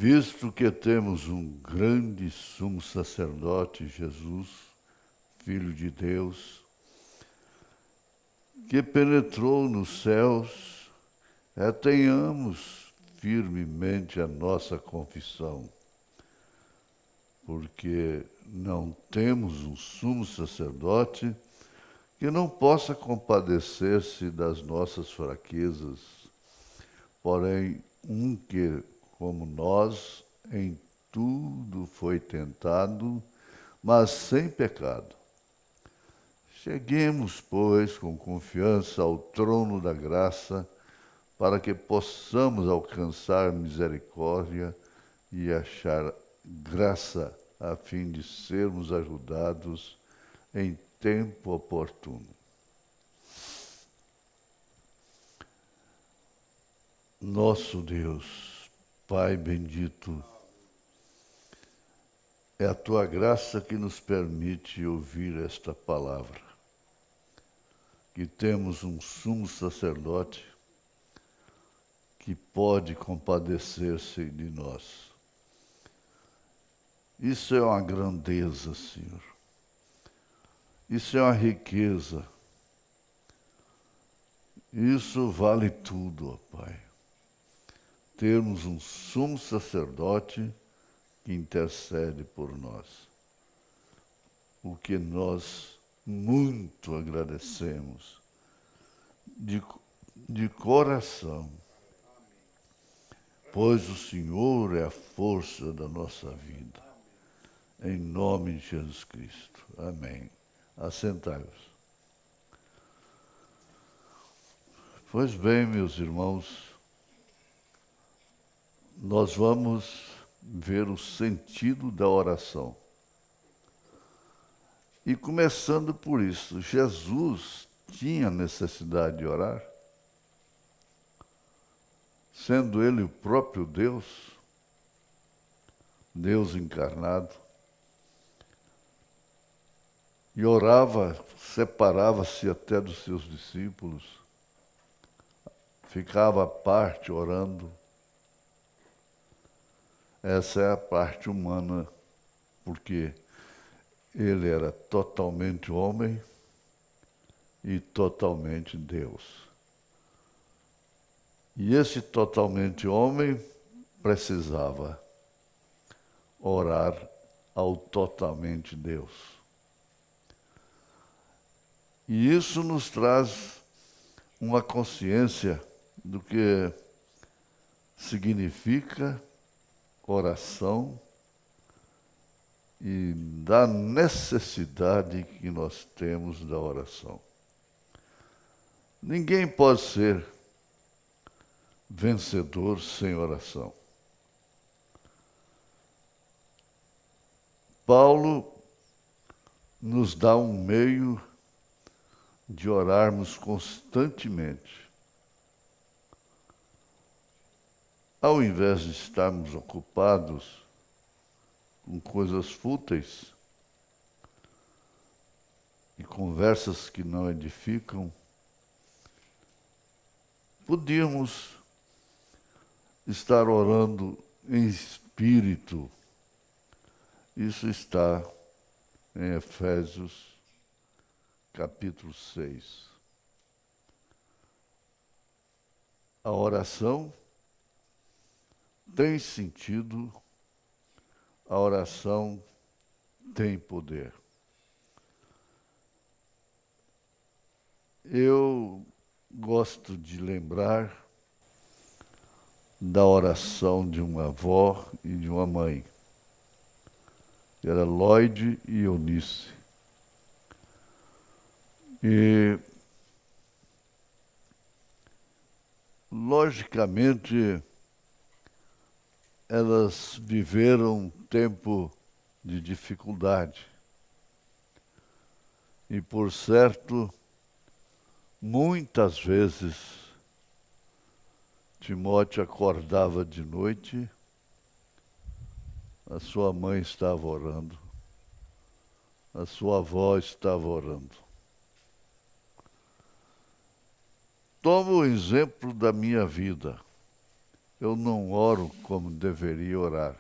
Visto que temos um grande sumo sacerdote, Jesus, Filho de Deus, que penetrou nos céus, tenhamos firmemente a nossa confissão, porque não temos um sumo sacerdote que não possa compadecer-se das nossas fraquezas, porém um que, como nós, em tudo foi tentado, mas sem pecado. Cheguemos, pois, com confiança ao trono da graça, para que possamos alcançar misericórdia e achar graça, a fim de sermos ajudados em tempo oportuno. Nosso Deus, Pai bendito, é a Tua graça que nos permite ouvir esta palavra, que temos um sumo sacerdote que pode compadecer-se de nós. Isso é uma grandeza, Senhor. Isso é uma riqueza. Isso vale tudo, ó Pai. Termos um sumo sacerdote que intercede por nós. O que nós muito agradecemos de coração, pois o Senhor é a força da nossa vida. Em nome de Jesus Cristo. Amém. Assentai-vos. Pois bem, meus irmãos, nós vamos ver o sentido da oração. E começando por isso, Jesus tinha necessidade de orar? Sendo ele o próprio Deus, Deus encarnado, e orava, separava-se até dos seus discípulos, ficava à parte orando. Essa é a parte humana, porque ele era totalmente homem e totalmente Deus. E esse totalmente homem precisava orar ao totalmente Deus. E isso nos traz uma consciência do que significa oração e da necessidade que nós temos da oração. Ninguém pode ser vencedor sem oração. Paulo nos dá um meio de orarmos constantemente. Ao invés de estarmos ocupados com coisas fúteis e conversas que não edificam, podíamos estar orando em espírito. Isso está em Efésios capítulo 6. A oração tem sentido, a oração tem poder. Eu gosto de lembrar da oração de uma avó e de uma mãe. Era Lloyd e Eunice. E, logicamente, elas viveram um tempo de dificuldade. E, por certo, muitas vezes, Timóteo acordava de noite, a sua mãe estava orando, a sua avó estava orando. Tomo o exemplo da minha vida. eu não oro como deveria orar.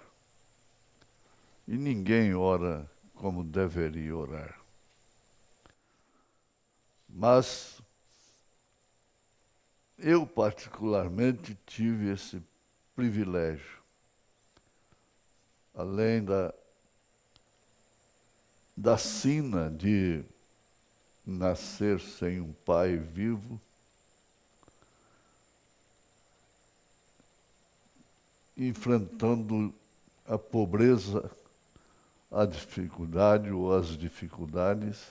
E ninguém ora como deveria orar. Mas eu particularmente tive esse privilégio. Além da sina de nascer sem um pai vivo, enfrentando a pobreza, a dificuldade ou as dificuldades,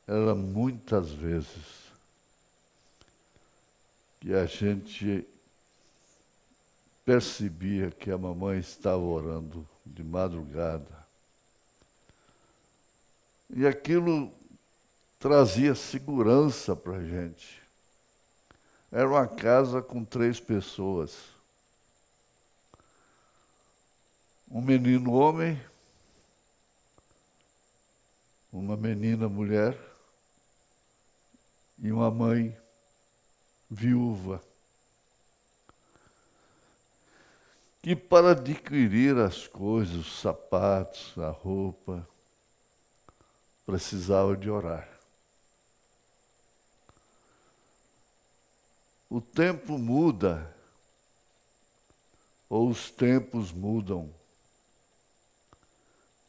era muitas vezes que a gente percebia que a mamãe estava orando de madrugada. E aquilo trazia segurança para a gente. Era uma casa com 3 pessoas. Um menino homem, uma menina mulher e uma mãe viúva, que para adquirir as coisas, os sapatos, a roupa, precisava de orar. O tempo muda, ou os tempos mudam.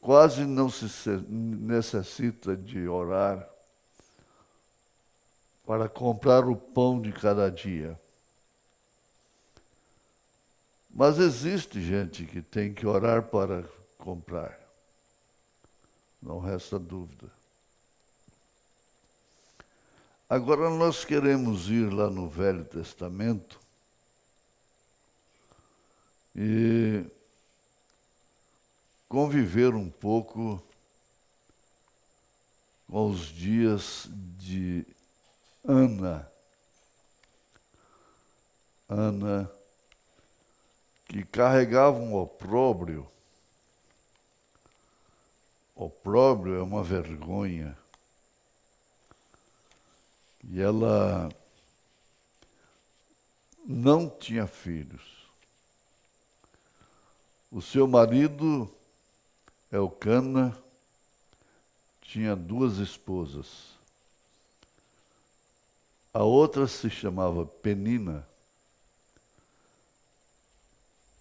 Quase não se necessita de orar para comprar o pão de cada dia. Mas existe gente que tem que orar para comprar. Não resta dúvida. Agora nós queremos ir lá no Velho Testamento e conviver um pouco com os dias de Ana. Ana, que carregava um opróbrio. Opróbrio é uma vergonha. E ela não tinha filhos. O seu marido, Elcana, tinha 2 esposas. A outra se chamava Penina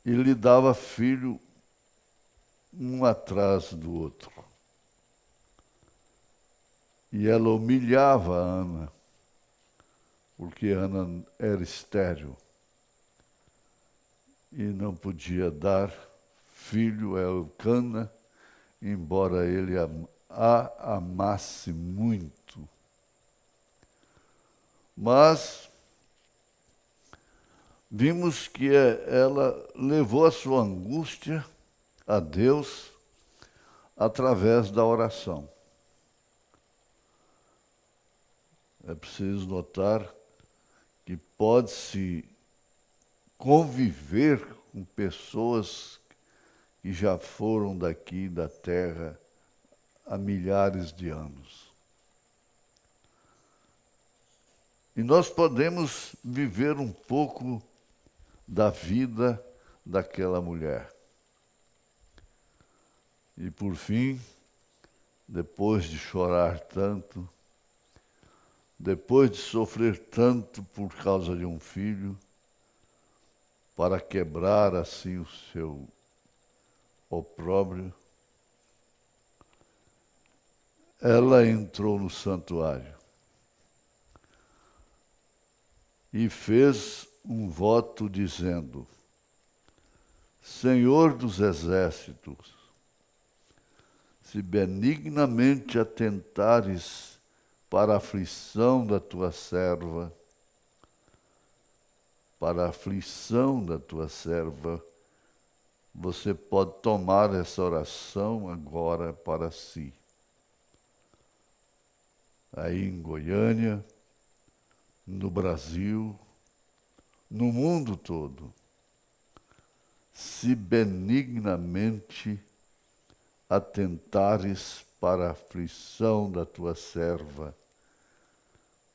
e lhe dava filho um atrás do outro. E ela humilhava a Ana, porque Ana era estéril e não podia dar filho a Elcana, embora ele a amasse muito. Mas vimos que ela levou a sua angústia a Deus através da oração. É preciso notar que pode-se conviver com pessoas que já foram daqui da terra há milhares de anos. E nós podemos viver um pouco da vida daquela mulher. E por fim, depois de chorar tanto, depois de sofrer tanto por causa de um filho, para quebrar assim o seu opróbrio, ela entrou no santuário e fez um voto dizendo: Senhor dos exércitos, se benignamente atentares para a aflição da tua serva, você pode tomar essa oração agora para si. Aí em Goiânia, no Brasil, no mundo todo, se benignamente atentares para a aflição da tua serva,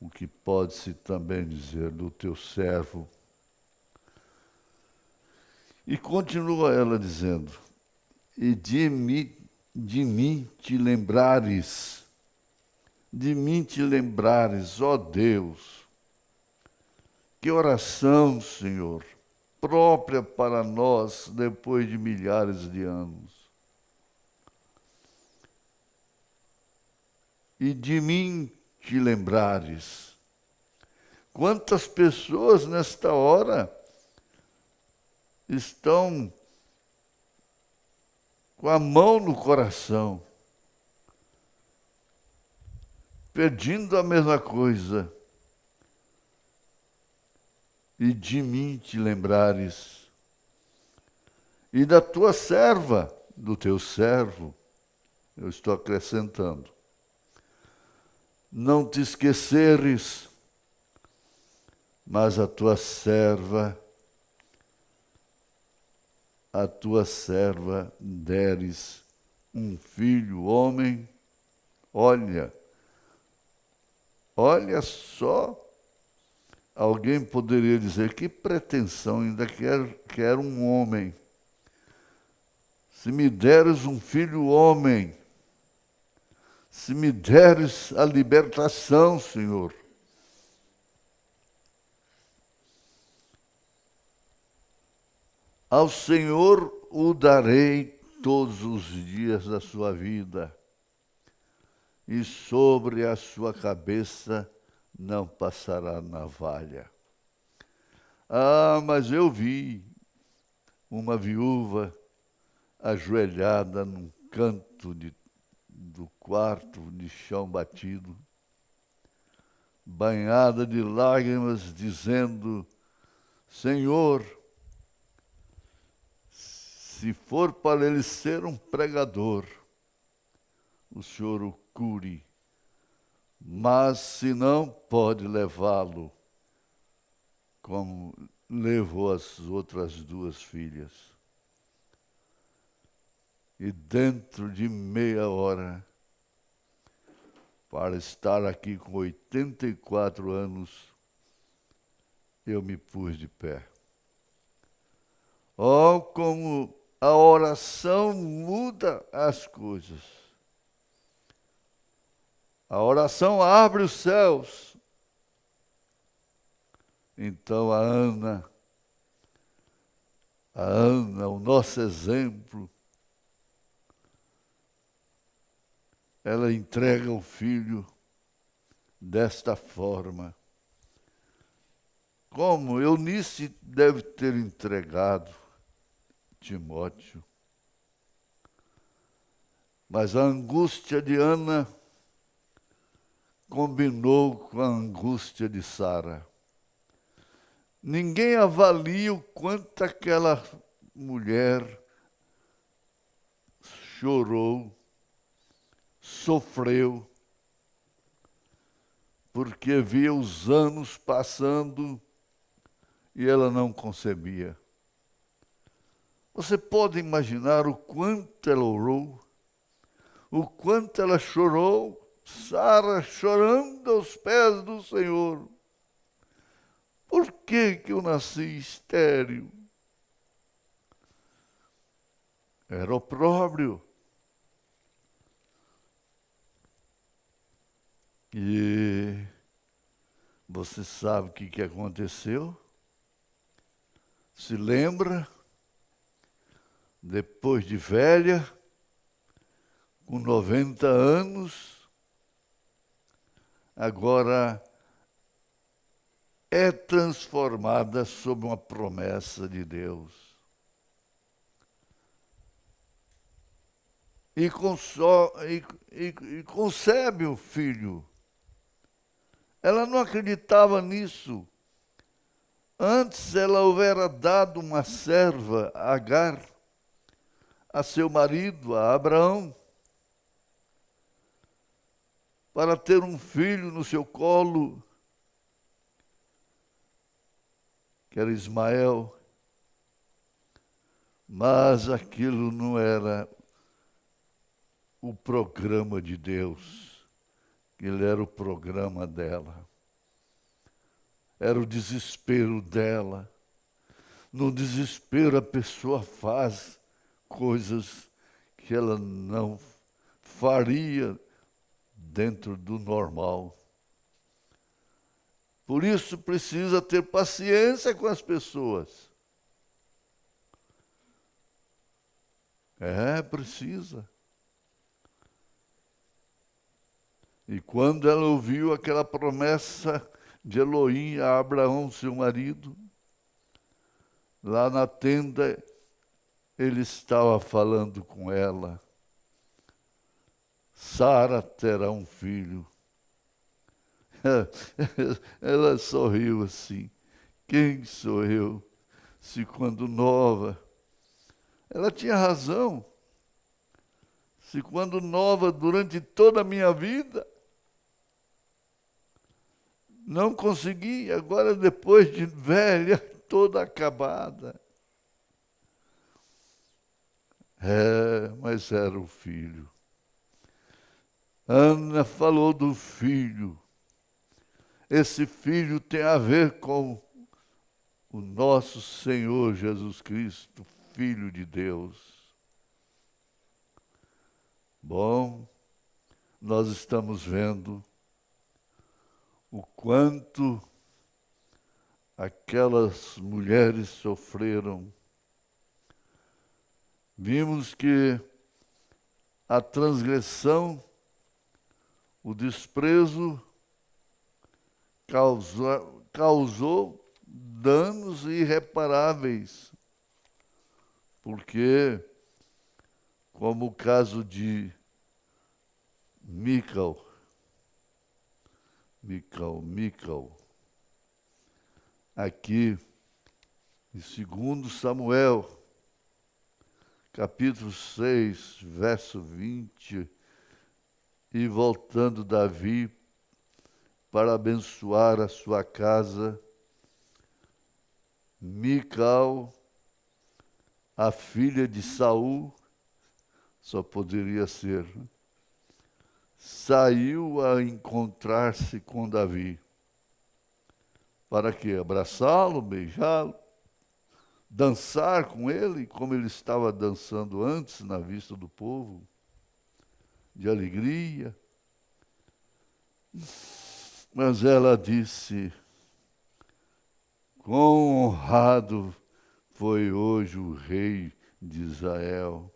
o que pode-se também dizer do teu servo. E continua ela dizendo, e de mim te lembrares, ó Deus. Que oração, Senhor, própria para nós depois de milhares de anos. E de mim te lembrares. Quantas pessoas nesta hora estão com a mão no coração, pedindo a mesma coisa. E de mim te lembrares, e da tua serva, do teu servo, eu estou acrescentando, não te esqueceres, mas a tua serva deres um filho homem. Olha só, alguém poderia dizer, que pretensão, ainda quer um homem. Se me deres um filho homem, se me deres a libertação, Senhor. Ao Senhor o darei todos os dias da sua vida, e sobre a sua cabeça não passará navalha. Ah, mas eu vi uma viúva ajoelhada num canto do quarto de chão batido, banhada de lágrimas, dizendo, Senhor, se for para ele ser um pregador, o Senhor o cure, mas se não, pode levá-lo, como levou as outras duas filhas. E dentro de meia hora, para estar aqui com 84 anos, eu me pus de pé. Oh, como a oração muda as coisas. A oração abre os céus. Então a Ana, o nosso exemplo, ela entrega o filho desta forma. Como Eunice deve ter entregado Timóteo. Mas a angústia de Ana combinou com a angústia de Sara. Ninguém avalia o quanto aquela mulher chorou, sofreu, porque via os anos passando e ela não concebia. Você pode imaginar o quanto ela orou, o quanto ela chorou, Sara chorando aos pés do Senhor. Por que eu nasci estéril? Era opróbrio. E você sabe o que aconteceu? Se lembra? Depois de velha, com 90 anos, agora é transformada sob uma promessa de Deus. E concebe o filho. Ela não acreditava nisso. Antes ela houvera dado uma serva, Agar, a seu marido, a Abraão, para ter um filho no seu colo, que era Ismael. Mas aquilo não era o programa de Deus, ele era o programa dela. era o desespero dela. No desespero, a pessoa faz coisas que ela não faria dentro do normal. Por isso, precisa ter paciência com as pessoas. Precisa. E quando ela ouviu aquela promessa de Elohim a Abraão, seu marido, lá na tenda, ele estava falando com ela. Sara terá um filho. Ela sorriu assim. Quem sou eu? Se quando nova... Ela tinha razão. Se quando nova, durante toda a minha vida, não consegui, agora depois de velha, toda acabada. Mas era o filho. Ana falou do filho. Esse filho tem a ver com o nosso Senhor Jesus Cristo, Filho de Deus. Bom, nós estamos vendo o quanto aquelas mulheres sofreram. Vimos que a transgressão, o desprezo, causou danos irreparáveis, porque, como o caso de Mical, aqui em 2 Samuel, capítulo 6, verso 20, e voltando Davi para abençoar a sua casa, Mical, a filha de Saul, só poderia ser, saiu a encontrar-se com Davi. Para quê? Abraçá-lo, beijá-lo, dançar com ele, como ele estava dançando antes na vista do povo, de alegria. Mas ela disse: quão honrado foi hoje o rei de Israel,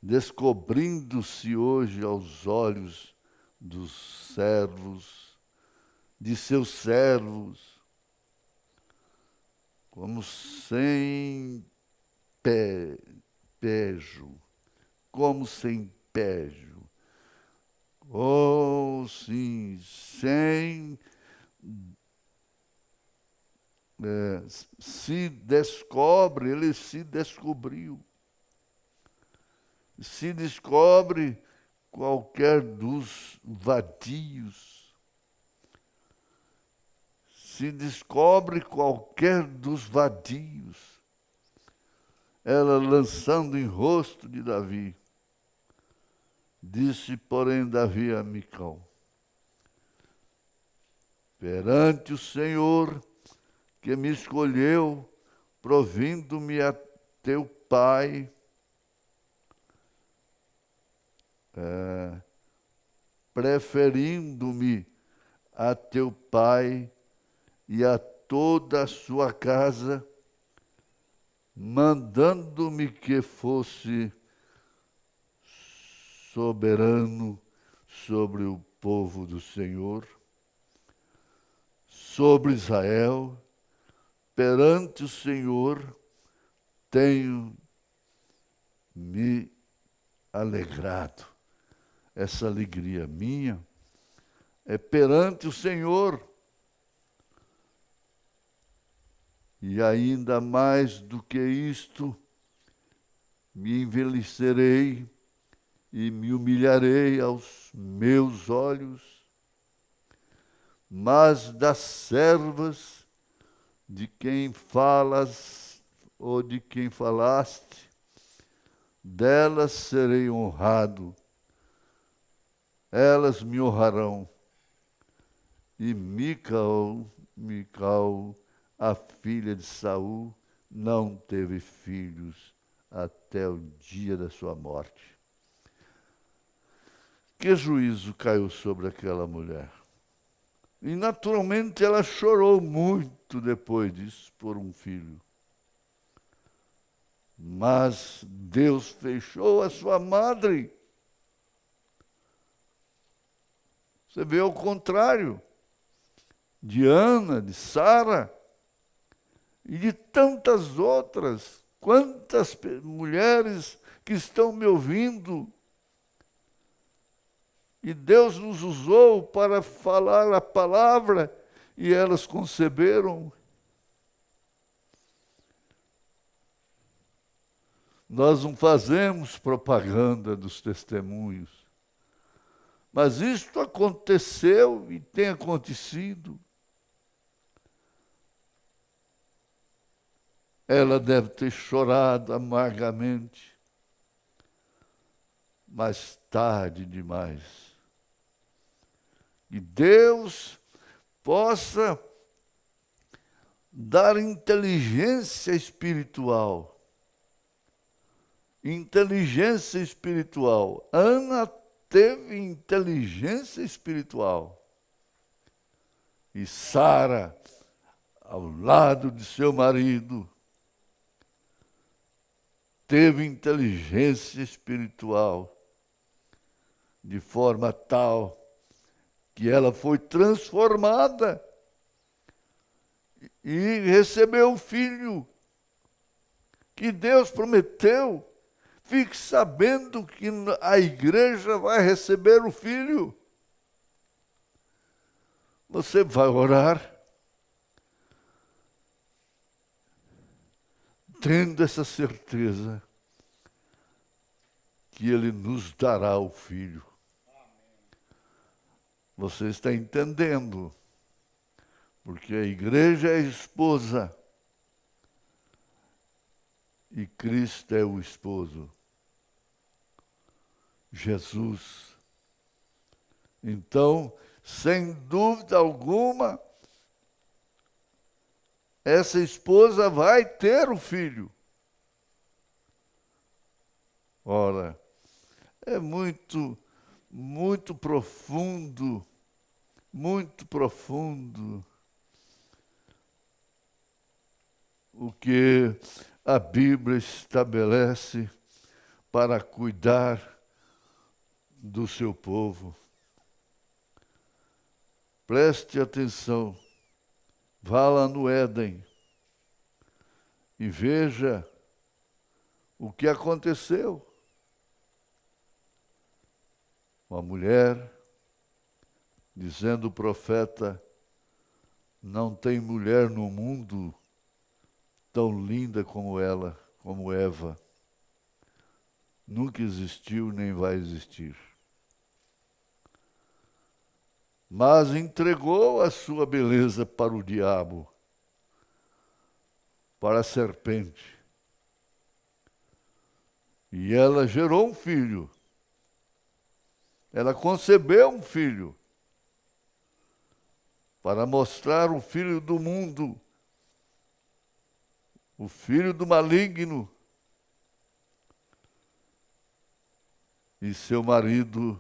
descobrindo-se hoje aos olhos dos servos, de seus servos, como sem pejo, como sem pejo. Oh, sim, sem... se descobre, ele se descobriu. Se descobre qualquer dos vadios. Se descobre qualquer dos vadios. Ela lançando em rosto de Davi. Disse, porém, Davi a Mical: perante o Senhor que me escolheu, provindo-me a teu pai, preferindo-me a teu pai e a toda a sua casa, mandando-me que fosse soberano sobre o povo do Senhor, sobre Israel. Perante o Senhor tenho me alegrado. Essa alegria minha é perante o Senhor. E ainda mais do que isto, me envelhecerei e me humilharei aos meus olhos, mas das servas de quem falas ou de quem falaste, delas serei honrado, elas me honrarão, E Mical, a filha de Saul, não teve filhos até o dia da sua morte. Que juízo caiu sobre aquela mulher? E naturalmente ela chorou muito depois disso por um filho. Mas Deus fechou a sua madre. Você vê o contrário de Ana, de Sara e de tantas outras. Quantas mulheres que estão me ouvindo. E Deus nos usou para falar a palavra e elas conceberam. Nós não fazemos propaganda dos testemunhos, mas isto aconteceu e tem acontecido. Ela deve ter chorado amargamente, mas tarde demais. E Deus possa dar inteligência espiritual. Inteligência espiritual. Ana teve inteligência espiritual. E Sara, ao lado de seu marido, teve inteligência espiritual, de forma tal que ela foi transformada e recebeu o filho que Deus prometeu. Fique sabendo que a igreja vai receber o filho. Você vai orar tendo essa certeza que Ele nos dará o filho. Você está entendendo? Porque a igreja é a esposa e Cristo é o esposo. Jesus. Então, sem dúvida alguma, essa esposa vai ter o filho. Ora, é muito profundo, o que a Bíblia estabelece para cuidar do seu povo. Preste atenção, vá lá no Éden e veja o que aconteceu. Uma mulher, dizendo o profeta, não tem mulher no mundo tão linda como ela, como Eva. Nunca existiu nem vai existir. Mas entregou a sua beleza para o diabo, para a serpente. E ela gerou um filho. Ela concebeu um filho para mostrar o filho do mundo, o filho do maligno. E seu marido,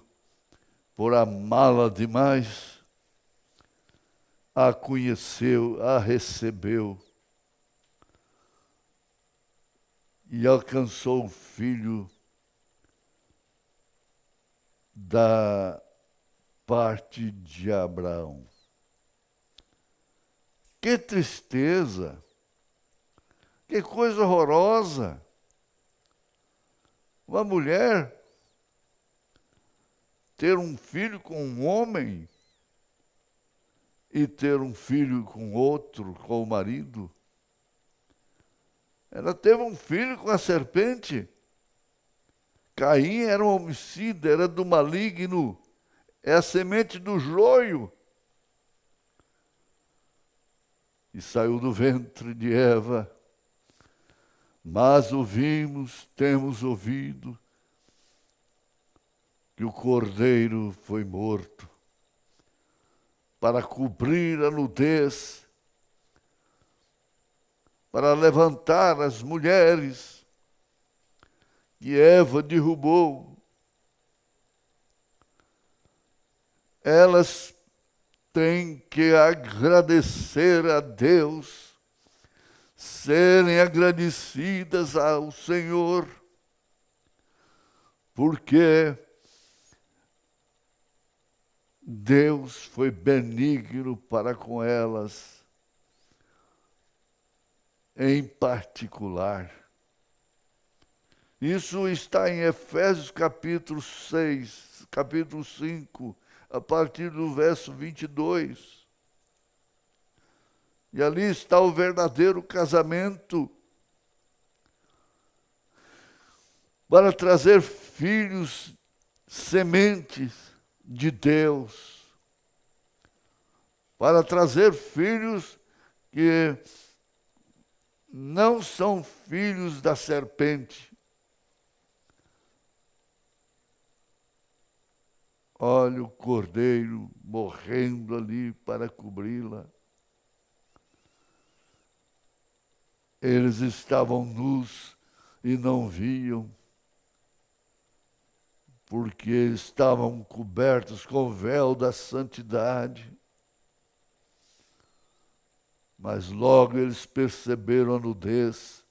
por amá-la demais, a conheceu, a recebeu e alcançou o filho da parte de Abraão. Que tristeza! Que coisa horrorosa! Uma mulher ter um filho com um homem e ter um filho com outro, com o marido. Ela teve um filho com a serpente. Caim era um homicida, era do maligno, é a semente do joio. E saiu do ventre de Eva. Mas ouvimos, temos ouvido, que o cordeiro foi morto. para cobrir a nudez, para levantar as mulheres que Eva derrubou. Elas têm que agradecer a Deus, serem agradecidas ao Senhor, porque Deus foi benigno para com elas, em particular. Isso está em Efésios capítulo 6, capítulo 5, a partir do verso 22. E ali está o verdadeiro casamento, para trazer filhos sementes de Deus, para trazer filhos que não são filhos da serpente. Olha o cordeiro morrendo ali para cobri-la. Eles estavam nus e não viam, porque estavam cobertos com o véu da santidade. Mas logo eles perceberam a nudez,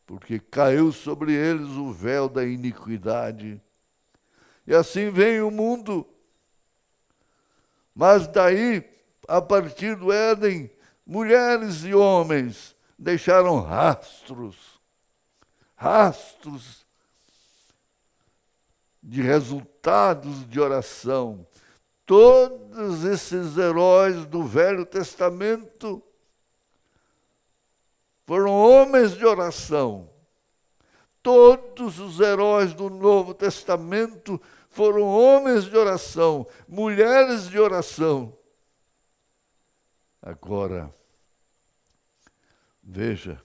porque caiu sobre eles o véu da iniquidade. E assim vem o mundo. Mas daí, a partir do Éden, mulheres e homens deixaram rastros de resultados de oração. Todos esses heróis do Velho Testamento foram homens de oração. Todos os heróis do Novo Testamento foram homens de oração, mulheres de oração. Agora, veja,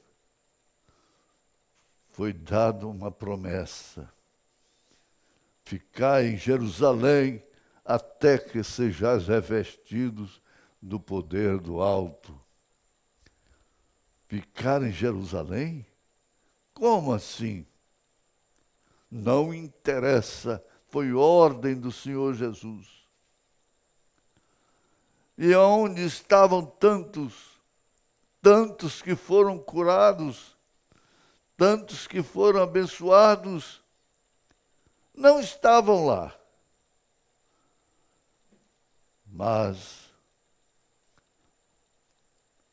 foi dada uma promessa: ficar em Jerusalém até que sejais revestidos do poder do alto. Ficar em Jerusalém? Como assim? Não interessa, foi ordem do Senhor Jesus. E onde estavam tantos que foram curados, tantos que foram abençoados, não estavam lá. Mas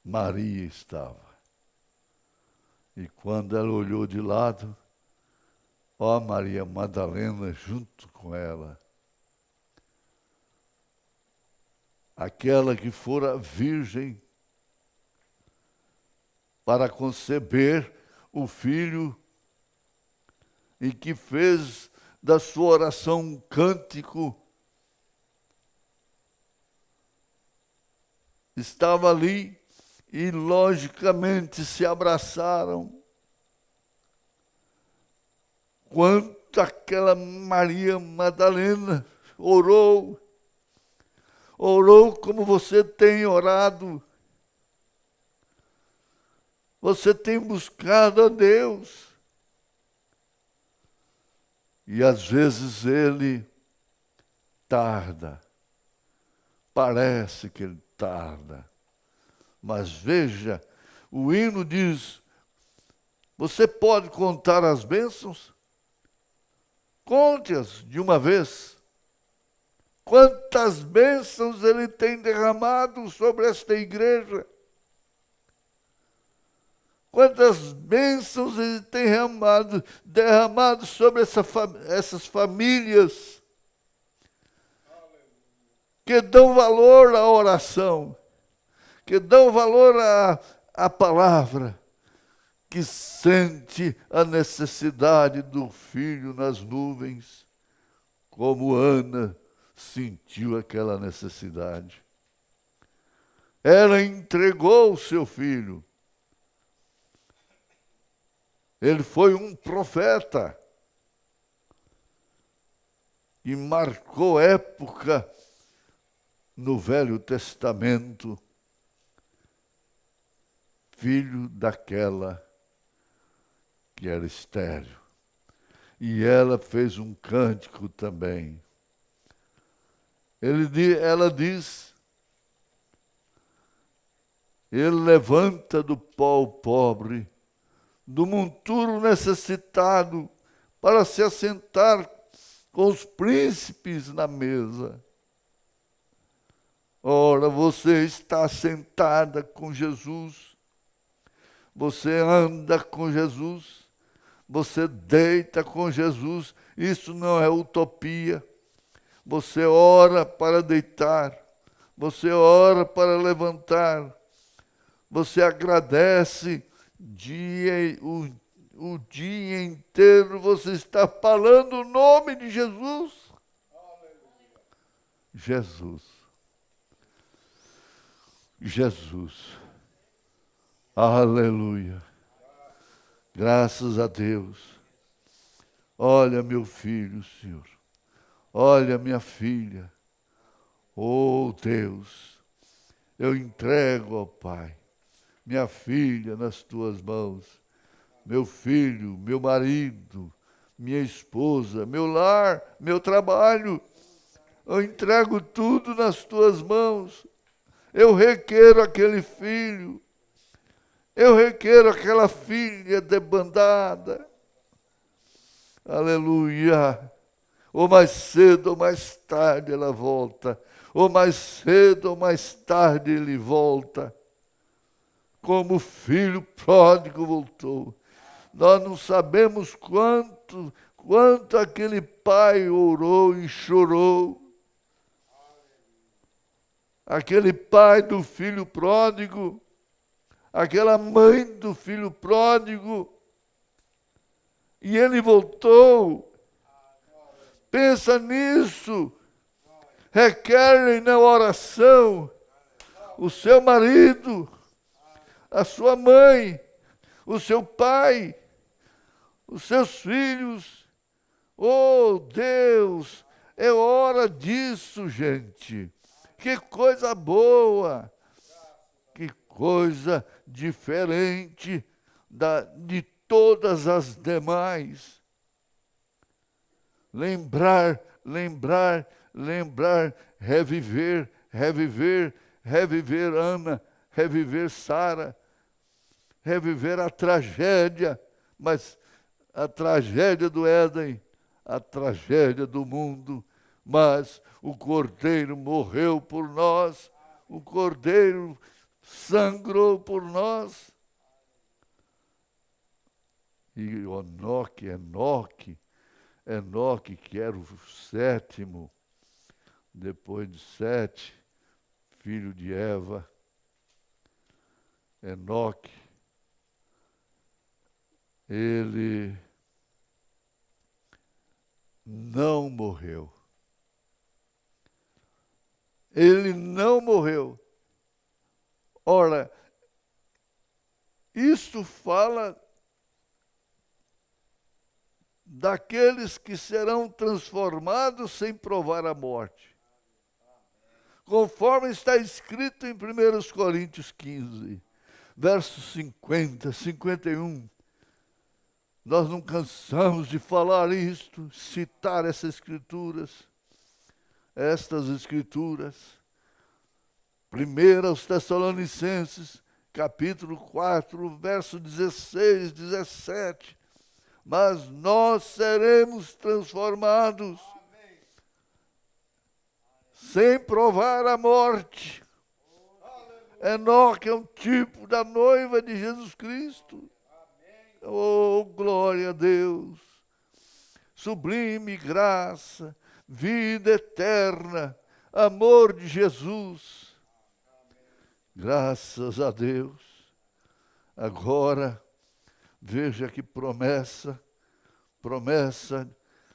Maria estava. E quando ela olhou de lado, ó Maria Madalena junto com ela, aquela que fora virgem para conceber o filho e que fez da sua oração um cântico, estava ali e logicamente se abraçaram. Quanto aquela Maria Madalena orou como você tem orado. Você tem buscado a Deus. E às vezes ele tarda. Parece que ele tarda. Mas veja, o hino diz: você pode contar as bênçãos? Conte-as de uma vez. Quantas bênçãos ele tem derramado sobre esta igreja. Quantas bênçãos ele tem derramado sobre essas famílias que dão valor à oração, que dão valor à palavra, que sente a necessidade do filho nas nuvens, como Ana sentiu aquela necessidade. Ela entregou o seu filho. Ele foi um profeta que marcou época no Velho Testamento, filho daquela que era estéril. E ela fez um cântico também. Ela diz: ele levanta do pó o pobre, do monturo necessitado, para se assentar com os príncipes na mesa. Ora, você está sentada com Jesus, você anda com Jesus, você deita com Jesus. Isso não é utopia. Você ora para deitar, você ora para levantar, você agradece o dia inteiro, você está falando o nome de Jesus. Jesus. Jesus. Aleluia. Graças a Deus. Olha, meu filho, Senhor. Olha, minha filha. Oh, Deus, eu entrego, ó Pai, minha filha nas tuas mãos, meu filho, meu marido, minha esposa, meu lar, meu trabalho. Eu entrego tudo nas tuas mãos. Eu requero aquele filho. Eu requero aquela filha debandada. Aleluia. Ou mais cedo ou mais tarde ela volta. Ou mais cedo ou mais tarde ele volta. Como o filho pródigo voltou. Nós não sabemos quanto aquele pai orou e chorou. Aquele pai do filho pródigo, aquela mãe do filho pródigo, e ele voltou. Pensa nisso. Requerem na oração o seu marido, a sua mãe, o seu pai, os seus filhos. Oh, Deus, é hora disso, gente. Que coisa boa, que coisa diferente de todas as demais. Lembrar, reviver Ana, reviver Sara, reviver a tragédia, mas a tragédia do Éden, a tragédia do mundo. Mas o Cordeiro morreu por nós, o Cordeiro sangrou por nós. E Enoque, que era o sétimo, depois de Sete, filho de Eva. Enoque, ele não morreu. Ele não morreu. Ora, isso fala daqueles que serão transformados sem provar a morte. Conforme está escrito em 1 Coríntios 15, versos 50, 51. Nós não cansamos de falar isto, citar estas escrituras. 1 aos Tessalonicenses, capítulo 4, verso 16, 17. Mas nós seremos transformados sem provar a morte. Enoque é um tipo da noiva de Jesus Cristo. Oh, glória a Deus! Sublime graça, vida eterna, amor de Jesus. Graças a Deus. Agora, veja que promessa.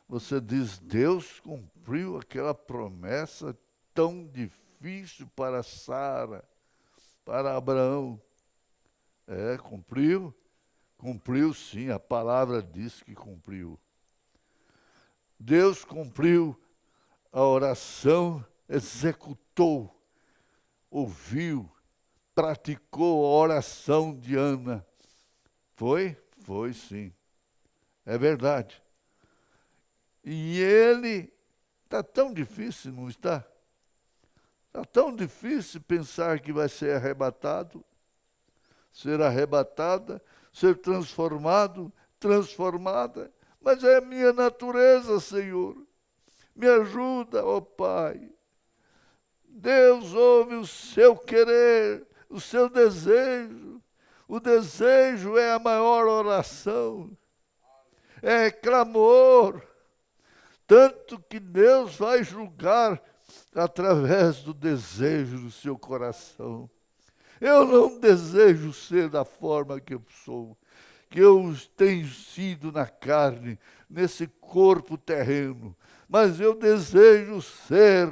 Você diz, Deus cumpriu aquela promessa tão difícil para Sara, para Abraão. Cumpriu? Cumpriu sim, a palavra diz que cumpriu. Deus cumpriu a oração, executou ouviu, praticou a oração de Ana. Foi? Foi sim. É verdade. E ele, está tão difícil, não está? Está tão difícil pensar que vai ser arrebatado, ser arrebatada, ser transformado, transformada. Mas é a minha natureza, Senhor. Me ajuda, ó Pai. Deus ouve o seu querer, o seu desejo. O desejo é a maior oração. É clamor. Tanto que Deus vai julgar através do desejo do seu coração. Eu não desejo ser da forma que eu sou, que eu tenho sido na carne, nesse corpo terreno, mas eu desejo ser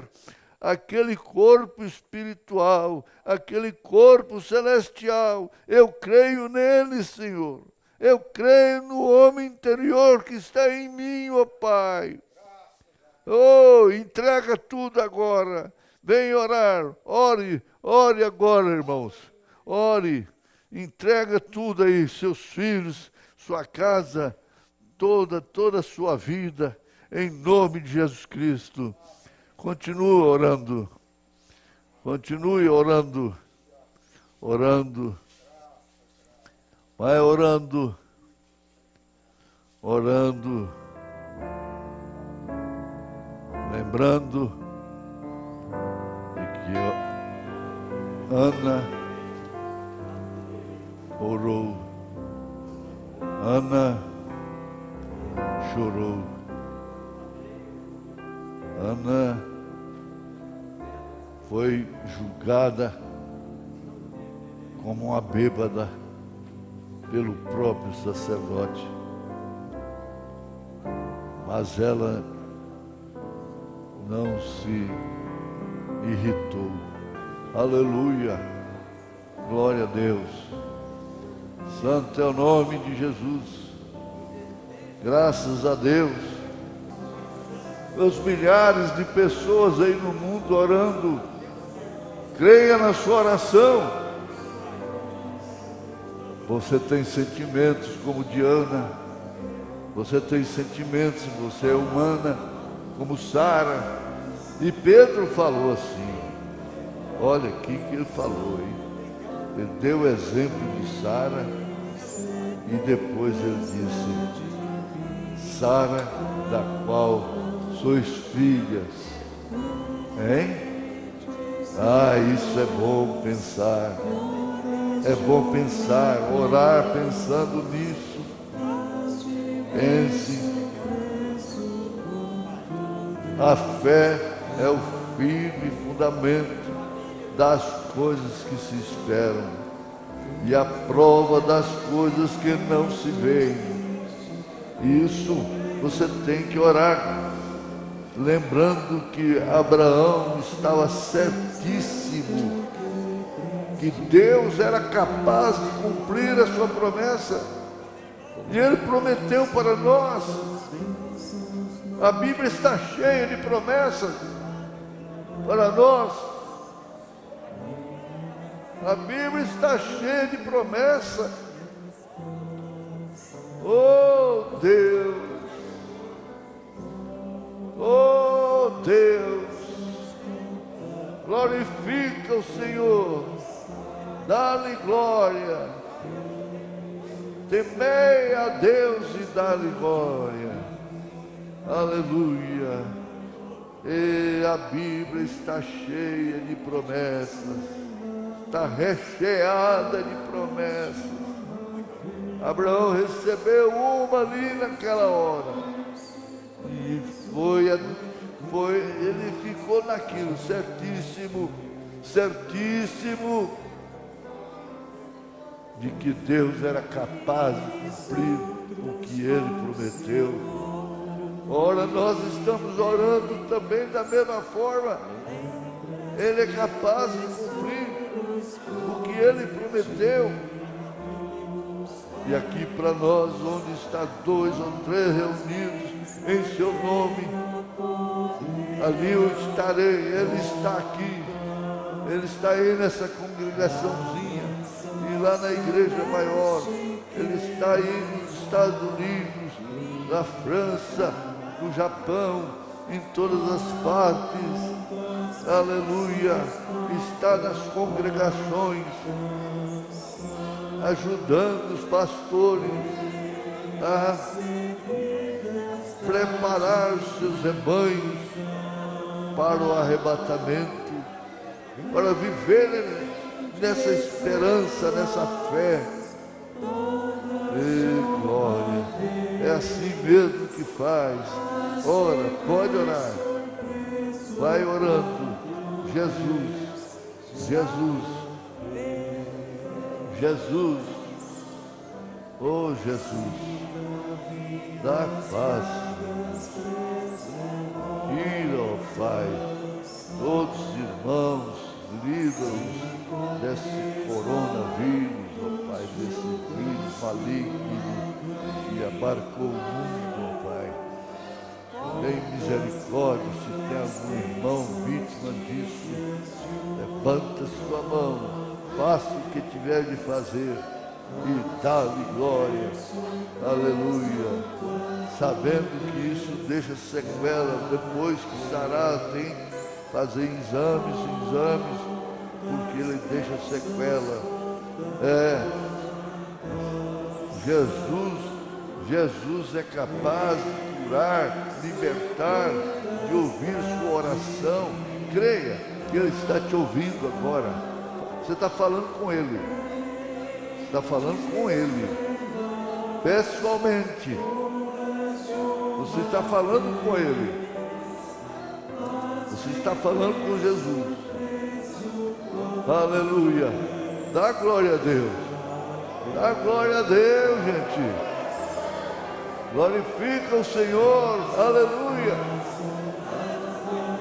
aquele corpo espiritual, aquele corpo celestial. Eu creio nele, Senhor. Eu creio no homem interior que está em mim, ó Pai. Oh, entrega tudo agora. Vem orar. Ore, ore agora, irmãos. Ore. Entrega tudo aí, seus filhos, sua casa, toda a sua vida, em nome de Jesus Cristo. Continue orando. Continue orando. Orando. Vai orando. Orando. Lembrando de que Ana orou, Ana chorou, Ana foi julgada como uma bêbada pelo próprio sacerdote, mas ela não se irritou. Aleluia, glória a Deus. Santo é o nome de Jesus. Graças a Deus. Os milhares de pessoas aí no mundo orando. Creia na sua oração. Você tem sentimentos como Diana. Você tem sentimentos, você é humana, como Sara. E Pedro falou assim. Olha aqui que ele falou, hein? Ele deu o exemplo de Sara e depois ele disse: Sara, da qual sois filhas. Hein? Ah, isso é bom pensar. É bom pensar, orar pensando nisso. Pense. A fé é o firme fundamento das coisas que se esperam e a prova das coisas que não se veem. Isso você tem que orar, lembrando que Abraão estava certíssimo que Deus era capaz de cumprir a sua promessa, e Ele prometeu para nós. A Bíblia está cheia de promessas para nós. A Bíblia está cheia de promessas. Oh Deus, oh Deus, glorifica o Senhor, dá-lhe glória, temei a Deus e dá-lhe glória. Aleluia. E a Bíblia está cheia de promessas, está recheada de promessas. Abraão recebeu uma ali naquela hora e ele ficou naquilo, certíssimo de que Deus era capaz de cumprir o que ele prometeu. Ora, nós estamos orando também da mesma forma. Ele é capaz de cumprir o que Ele prometeu. E aqui para nós, onde está 2 ou 3 reunidos em seu nome, ali eu estarei. Ele está aqui. Ele está aí nessa congregaçãozinha e lá na igreja maior. Ele está aí nos Estados Unidos, na França, no Japão, em todas as partes. Aleluia. Está nas congregações, ajudando os pastores a preparar os seus rebanhos para o arrebatamento, para viverem nessa esperança, nessa fé. E glória, é assim mesmo que faz. Ora, pode orar, vai orando. Jesus, Jesus, Jesus, oh Jesus, dá paz. Ir, ó Pai, todos os irmãos, livra-os desse coronavírus, ó Pai, desse vírus maligno que abarcou o mundo, ó Pai. Tem misericórdia, se tem algum irmão vítima disso, levanta sua mão, faça o que tiver de fazer e dá-lhe glória, aleluia, sabendo que isso deixa sequela. Depois que sarar, tem que fazer exames, porque ele deixa sequela. Jesus é capaz de curar, libertar, de ouvir sua oração. Creia que Ele está te ouvindo agora. Você está falando com Ele. Está falando com Ele. Pessoalmente. Você está falando com Ele. Você está falando com Jesus. Aleluia. Dá glória a Deus. Dá glória a Deus, gente. Glorifica o Senhor, aleluia.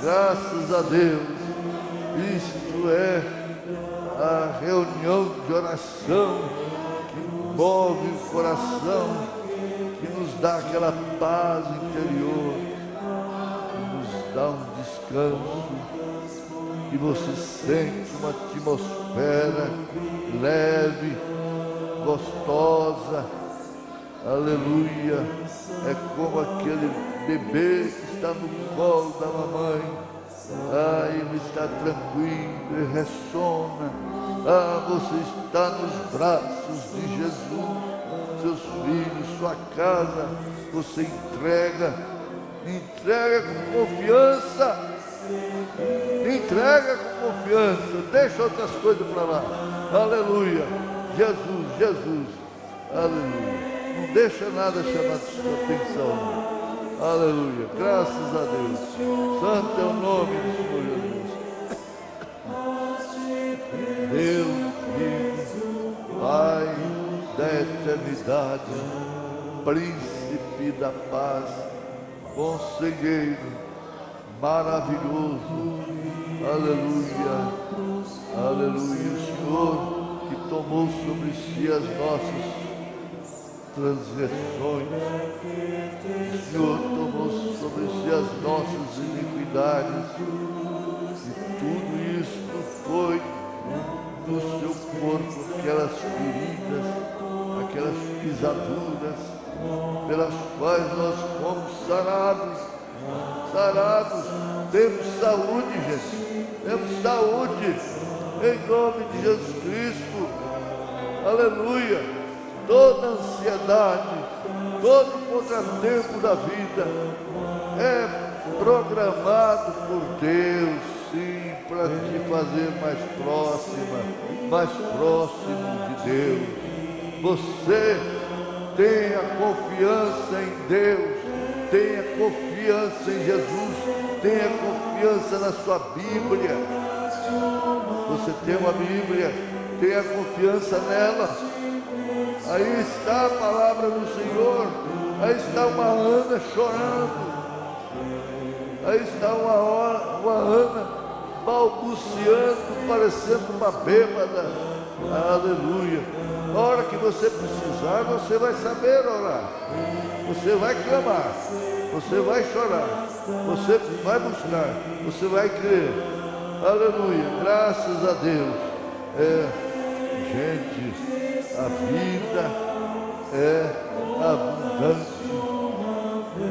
Graças a Deus. Isto é a reunião de oração que move o coração, que nos dá aquela paz interior, que nos dá um descanso, que você sente uma atmosfera leve, gostosa. Aleluia, é como aquele bebê que está no colo da mamãe. Ele está tranquilo, ele ressona. Você está nos braços de Jesus, seus filhos, sua casa. Você entrega com confiança. Entrega com confiança, deixa outras coisas para lá. Aleluia, Jesus, aleluia. Não deixa nada chamar sua atenção. Aleluia. Graças a Deus. Santo é o nome do Senhor Jesus. Deus vivo, Pai da eternidade, Príncipe da paz, Conselheiro, maravilhoso. Aleluia. Aleluia. O Senhor que tomou sobre si as nossas transgressões, o Senhor tomou sobre si as nossas iniquidades, e tudo isso foi no seu corpo, aquelas feridas, aquelas pisaduras, pelas quais nós fomos sarados. Temos saúde, gente, temos saúde, em nome de Jesus Cristo. Aleluia. Toda ansiedade, todo contratempo da vida é programado por Deus, sim, para te fazer mais próximo de Deus. Você tenha confiança em Deus, tenha confiança em Jesus, tenha confiança na sua Bíblia. Você tem uma Bíblia, tenha confiança nela. Aí está a palavra do Senhor. Aí está uma Ana chorando. Aí está uma Ana balbuciando, parecendo uma bêbada. Aleluia. Na hora que você precisar, você vai saber orar. Você vai clamar. Você vai chorar. Você vai buscar. Você vai crer. Aleluia, graças a Deus. Gente, a vida é abundante.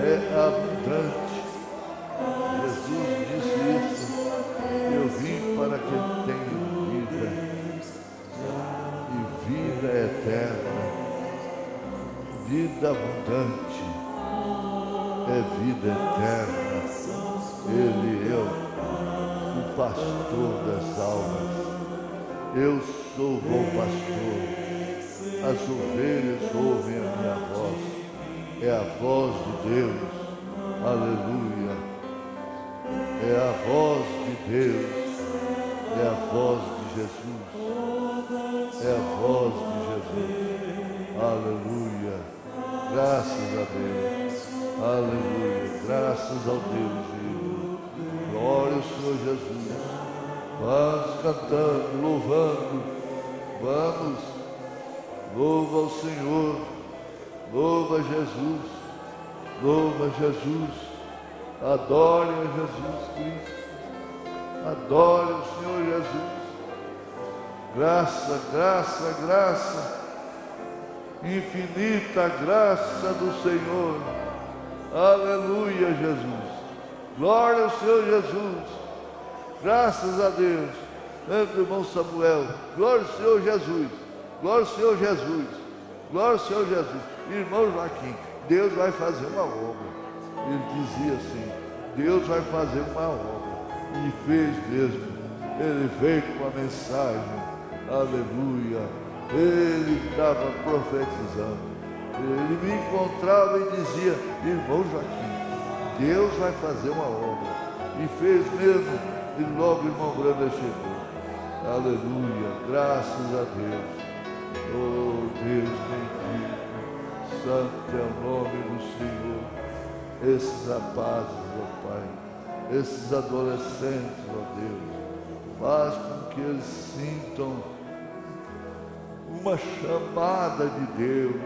É abundante. Jesus disse isso. Eu vim para que tenha vida. E vida eterna. Vida abundante. É vida eterna. Ele é o pastor das almas. Eu sou o bom pastor. As ovelhas ouvem a minha voz. É a voz de Deus. Aleluia. É a voz de Deus. É a voz de Jesus. É a voz de Jesus. Aleluia. Graças a Deus. Aleluia. Graças ao Deus vivo. Glória ao Senhor Jesus. Vamos cantando, louvando. Vamos. Louva ao Senhor. Louva Jesus. Louva Jesus. Adore a Jesus Cristo. Adore o Senhor Jesus. Graça, graça, graça. Infinita graça do Senhor. Aleluia, Jesus. Glória ao Senhor Jesus. Graças a Deus. Lembra do irmão Samuel. Glória ao Senhor Jesus. Glória ao Senhor Jesus. Glória ao Senhor Jesus. Irmão Joaquim, Deus vai fazer uma obra. Ele dizia assim, Deus vai fazer uma obra. E fez mesmo. Ele veio com a mensagem. Aleluia. Ele estava profetizando. Ele me encontrava e dizia, irmão Joaquim, Deus vai fazer uma obra. E fez mesmo. E logo o irmão Branda chegou. Aleluia. Graças a Deus. Oh Deus bendito. Santo é o nome do Senhor. Esses rapazes, ó Pai, esses adolescentes, ó Deus, faz com que eles sintam uma chamada de Deus.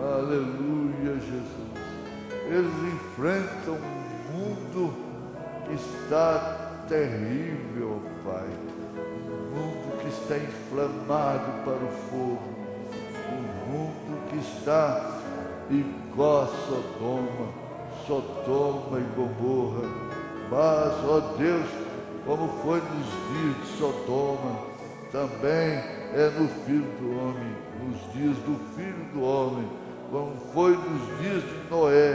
Aleluia, Jesus. Eles enfrentam um mundo que está terrível, ó Pai. Um mundo que está inflamado para o fogo. Um mundo que está igual a Sodoma e Gomorra. Mas, ó Deus, como foi nos dias de Sodoma, também é no Filho do Homem, nos dias do Filho do Homem, como foi nos dias de Noé.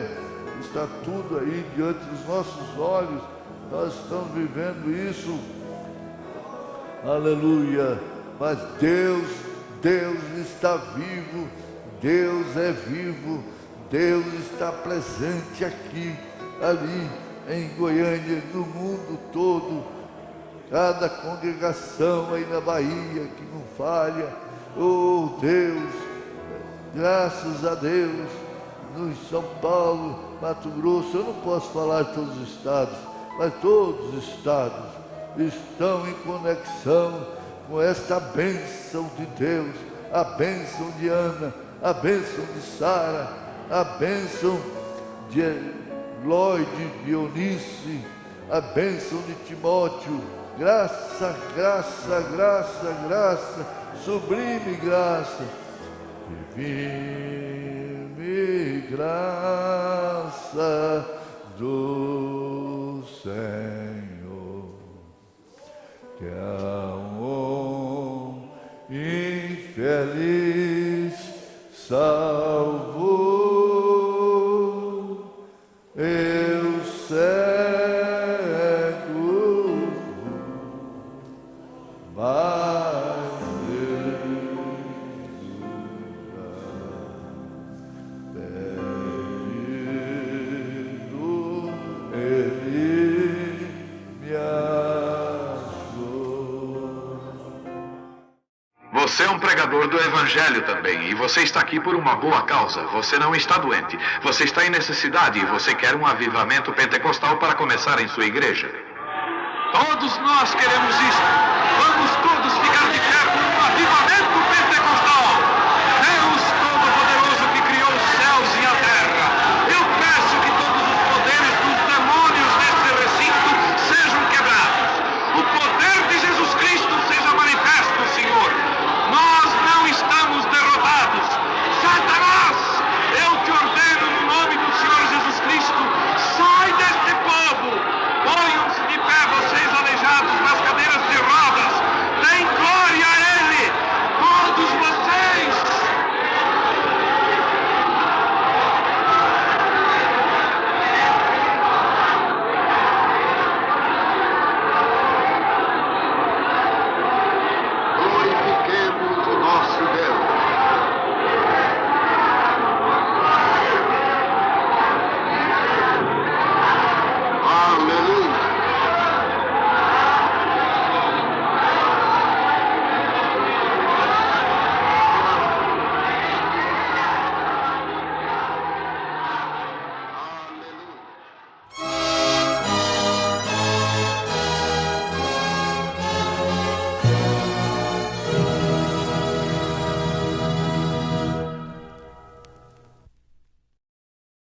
Está tudo aí diante dos nossos olhos. Nós estamos vivendo isso. Aleluia. Mas Deus está vivo. Deus é vivo. Deus está presente aqui, ali, em Goiânia, no mundo todo. Cada congregação aí na Bahia que não falha. Oh Deus, graças a Deus. No São Paulo, Mato Grosso, eu não posso falar de todos os estados, mas todos os estados estão em conexão com esta bênção de Deus, a bênção de Ana, a bênção de Sara, a bênção de Lloyd, de Eunice, a bênção de Timóteo. Graça, graça, graça, graça, sublime graça, divine graça do Senhor, que a um infeliz salvou, eu cego, mas perdido ele me achou. Você é um pregador do Evangelho também, e você está aqui por uma boa causa. Você não está doente, você está em necessidade e você quer um avivamento pentecostal para começar em sua igreja. Todos nós queremos isso. Vamos